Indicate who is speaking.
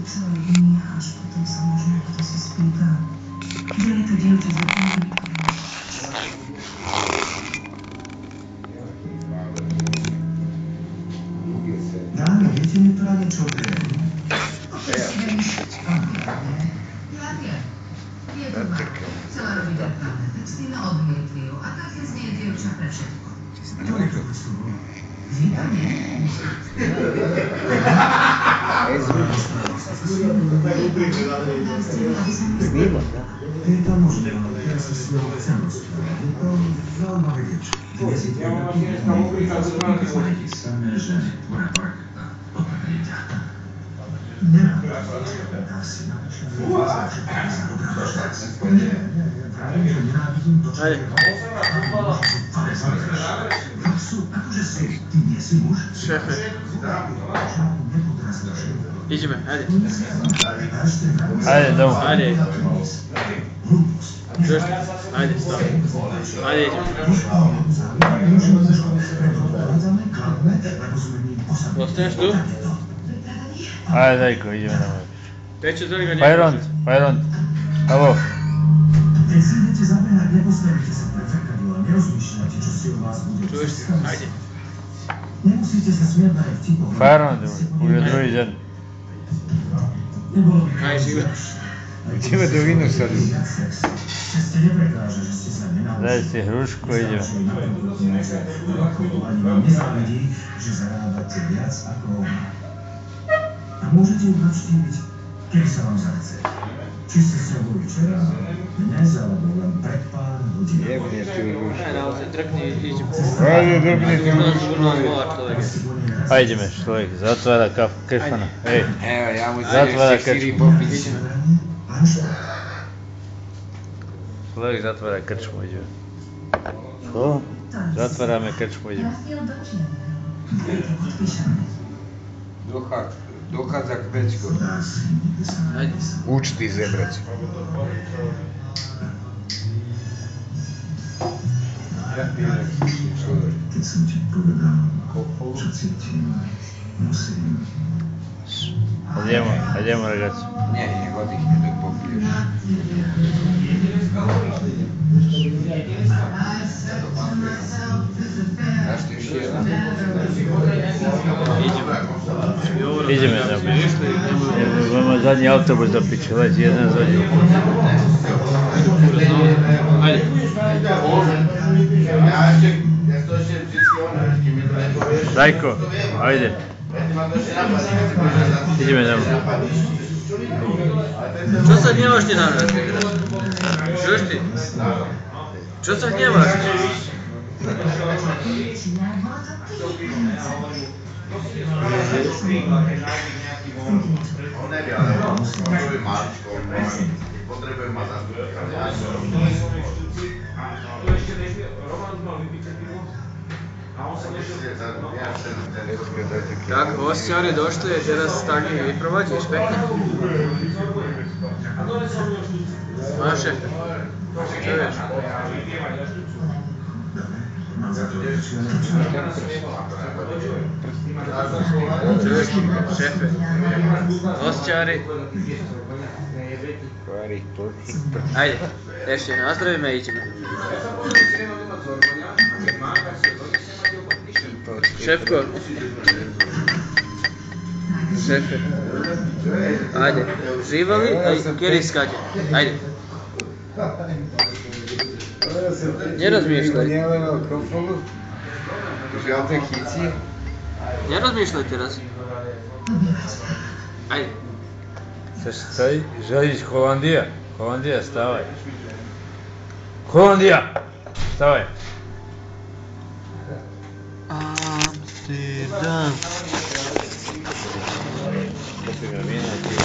Speaker 1: całej dni, aż potem samotnie ktoś się spyta. Wiele to dziewczę zapomnieli.
Speaker 2: Да, видите, не прави чудо.
Speaker 1: Chcela robiť reklamné texty, no odmietli ju. A tak z nej dievča pre všetko. Vítanie.
Speaker 3: Snímak, da?
Speaker 2: Это можно, я со своего ценностью. Это заново речь. Если я самое же
Speaker 4: Шефе. Idźmy, hadi.
Speaker 3: Hajde, idemo.
Speaker 4: Hadi. Hadi, stop. Hadi, idźmy. Ostaješ tu?
Speaker 3: Hajde, Dajko, idemo na moj.
Speaker 4: Treću druga
Speaker 3: Fajront, Fajront. Alo.
Speaker 4: Čuješ se? Hajde.
Speaker 3: Fajront, už je druhý deň.
Speaker 4: Aj, živo.
Speaker 3: Ideme do vínu sadu. Daj si hrušku a ideme.
Speaker 2: A môžete ju navštíviť, kedy sa vám zachce. Či ste sa boli včera, dnes, alebo len pred pár hodín.
Speaker 3: Jebne tu hrušku.
Speaker 4: Aj, naozaj, drkni, idem.
Speaker 3: Hajde, drkni tu
Speaker 4: Možno
Speaker 3: hrušku.
Speaker 4: zvrnula mola človek.
Speaker 3: Hajdeme, človek, zatvára kršmana. Hej,
Speaker 5: Evo, ja mu
Speaker 3: zatvára
Speaker 5: ešte 4
Speaker 3: krčmu.
Speaker 5: popiť.
Speaker 3: Človek zatvára krčmu, ideme. Čo? Zatvárame krčmu, ideme.
Speaker 5: Dochádza k Bečko.
Speaker 4: Hajde.
Speaker 5: Účty zebrať.
Speaker 2: Keď som ti povedal, čo cítim, musím.
Speaker 3: Idemo, ragazzi.
Speaker 5: Nie, hodi, tak popiješ. Daš ti još jedan?
Speaker 3: Ideme, da bi. Imamo zadnji autobus do piće, leći jedan zadnji.
Speaker 4: Hajde.
Speaker 3: Dajko, ajde. Ideme tamo.
Speaker 4: Čo sa gnevaš ti na mňa? Čuješ ti? Čo sa gnevaš?
Speaker 6: Potrebujem ma zastúpiť.
Speaker 4: Tak, hostiari došli, teraz tak ih vyprovodiš, pekne. Moja šefe, čo vieš? Čo vieš, šefe? Hostiari. Ajde, ešte nazdravíme a ideme. Šefko. Šefe. Ajde, živali a kjer iskate. Ajde. Nerozmýšľaj. Nerozmýšľaj teraz. Ajde.
Speaker 3: Chceš stoj? Želiš Holandija? Holandija, stavaj. Holandija! Stavaj. Amsterdam. Kopi ga vina ti.